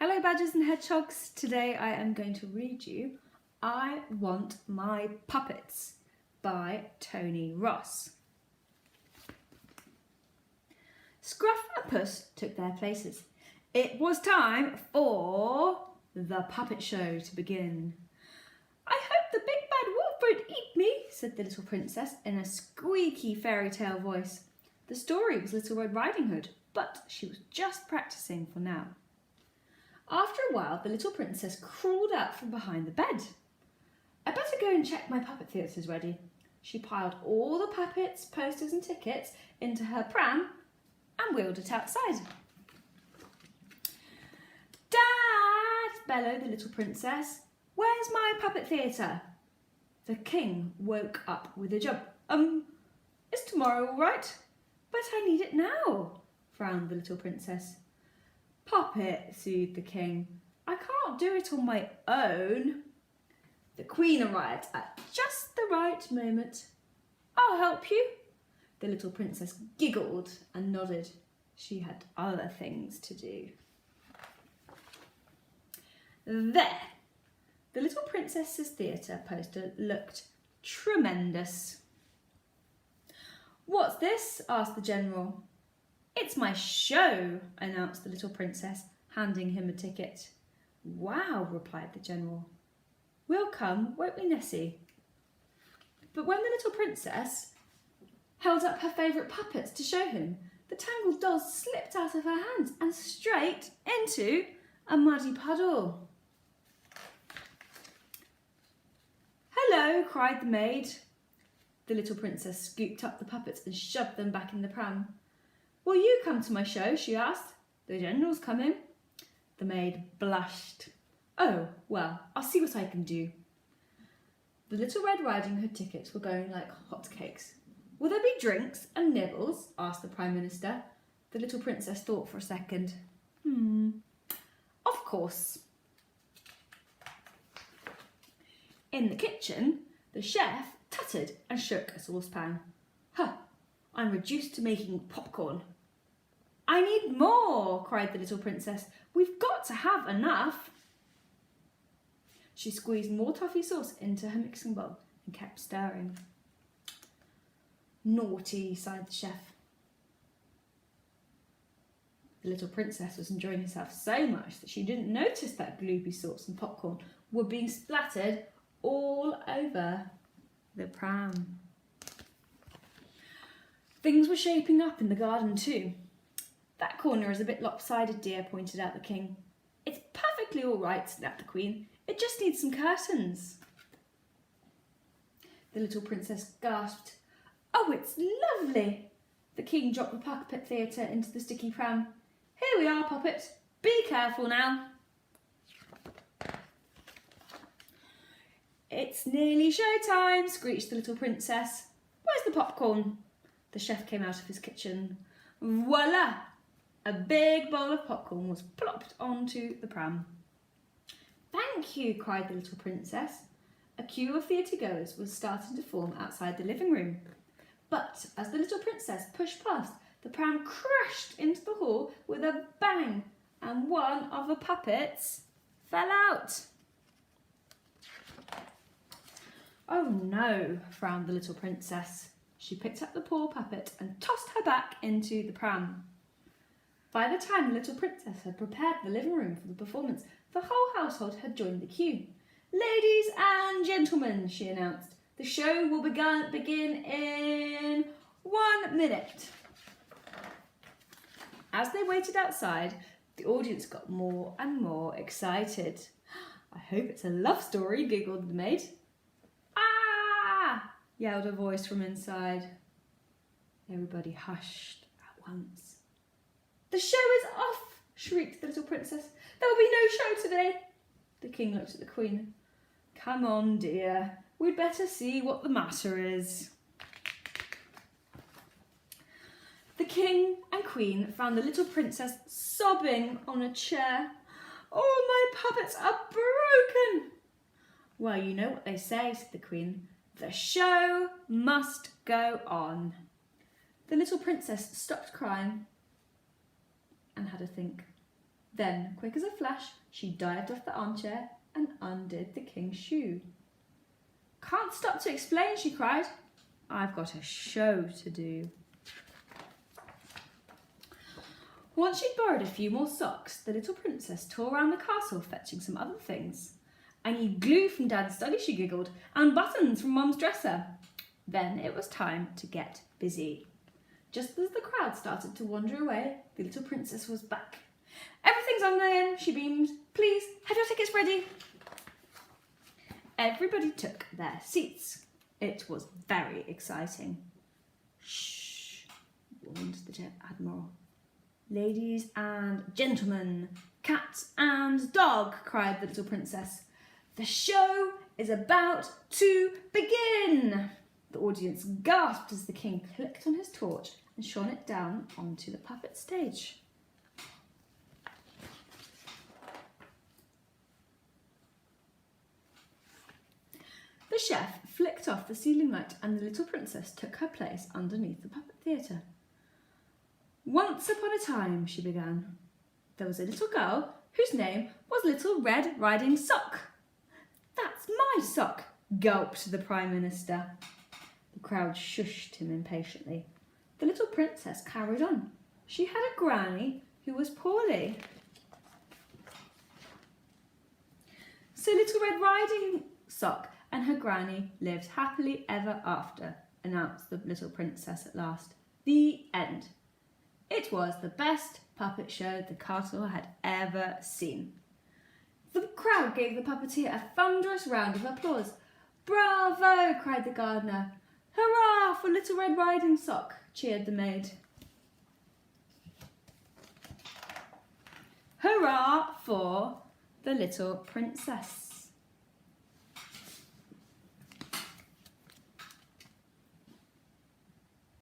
Hello badgers and hedgehogs, today I am going to read you I Want My Puppets by Tony Ross. Scruff and Puss took their places. It was time for the puppet show to begin. I hope the big bad wolf won't eat me, said the little princess in a squeaky fairy tale voice. The story was Little Red Riding Hood, but she was just practicing for now. After a while, the little princess crawled out from behind the bed. I better go and check my puppet theatre's ready. She piled all the puppets, posters and tickets into her pram and wheeled it outside. Dad, bellowed the little princess. Where's my puppet theatre? The king woke up with a jump. Is tomorrow all right? But I need it now, frowned the little princess. Puppet, soothed the king. I can't do it on my own. The queen arrived at just the right moment. I'll help you. The little princess giggled and nodded. She had other things to do. There! The little princess's theatre poster looked tremendous. What's this? Asked the general. It's my show, announced the little princess, handing him a ticket. Wow, replied the general. We'll come, won't we, Nessie? But when the little princess held up her favourite puppets to show him, the tangled dolls slipped out of her hands and straight into a muddy puddle. Hello, cried the maid. The little princess scooped up the puppets and shoved them back in the pram. Will you come to my show? She asked. The general's coming. The maid blushed. Oh, well, I'll see what I can do. The Little Red Riding Hood tickets were going like hotcakes. Will there be drinks and nibbles? Asked the Prime Minister. The little princess thought for a second. Of course. In the kitchen, the chef tutted and shook a saucepan. Huh, I'm reduced to making popcorn. I need more, cried the little princess. We've got to have enough. She squeezed more toffee sauce into her mixing bowl and kept stirring. Naughty, sighed the chef. The little princess was enjoying herself so much that she didn't notice that gloopy sauce and popcorn were being splattered all over the pram. Things were shaping up in the garden too. That corner is a bit lopsided, dear, pointed out the king. It's perfectly all right, snapped the queen. It just needs some curtains. The little princess gasped. Oh, it's lovely. The king dropped the puppet theatre into the sticky pram. Here we are, puppet. Be careful now. It's nearly showtime, screeched the little princess. Where's the popcorn? The chef came out of his kitchen. Voila! A big bowl of popcorn was plopped onto the pram. Thank you, cried the little princess. A queue of theatre-goers was starting to form outside the living room. But as the little princess pushed past, the pram crashed into the hall with a bang, and one of the puppets fell out. Oh no, frowned the little princess. She picked up the poor puppet and tossed her back into the pram. By the time the little princess had prepared the living room for the performance, the whole household had joined the queue. Ladies and gentlemen, she announced, the show will begin in 1 minute. As they waited outside, the audience got more and more excited. I hope it's a love story, giggled the maid. Ah! Yelled a voice from inside. Everybody hushed at once. The show is off, shrieked the little princess. There will be no show today. The king looked at the queen. Come on, dear. We'd better see what the matter is. The king and queen found the little princess sobbing on a chair. Oh, my puppets are broken. Well, you know what they say, said the queen. The show must go on. The little princess stopped crying and had a think. Then, quick as a flash, she dived off the armchair and undid the king's shoe. "Can't stop to explain," she cried. "I've got a show to do." Once she'd borrowed a few more socks, the little princess tore around the castle fetching some other things. "I need glue from Dad's study," she giggled, "and buttons from Mum's dresser." Then it was time to get busy. Just as the crowd started to wander away, the little princess was back. "Everything's on again," she beamed. "Please, have your tickets ready." Everybody took their seats. It was very exciting. "Shh," warned the Admiral. "Ladies and gentlemen, cat and dog," cried the little princess. "The show is about to begin." The audience gasped as the king clicked on his torch and shone it down onto the puppet stage. The chef flicked off the ceiling light and the little princess took her place underneath the puppet theatre. "Once upon a time," she began, "there was a little girl whose name was Little Red Riding Sock." "That's my sock," gulped the Prime Minister. The crowd shushed him impatiently. The little princess carried on. She had a granny who was poorly. So Little Red Riding Sock and her granny lived happily ever after, announced the little princess at last. The end. It was the best puppet show the castle had ever seen. The crowd gave the puppeteer a thunderous round of applause. "Bravo!" cried the gardener. "Hurrah for Little Red Riding Sock!" cheered the maid. "Hurrah for the little princess!"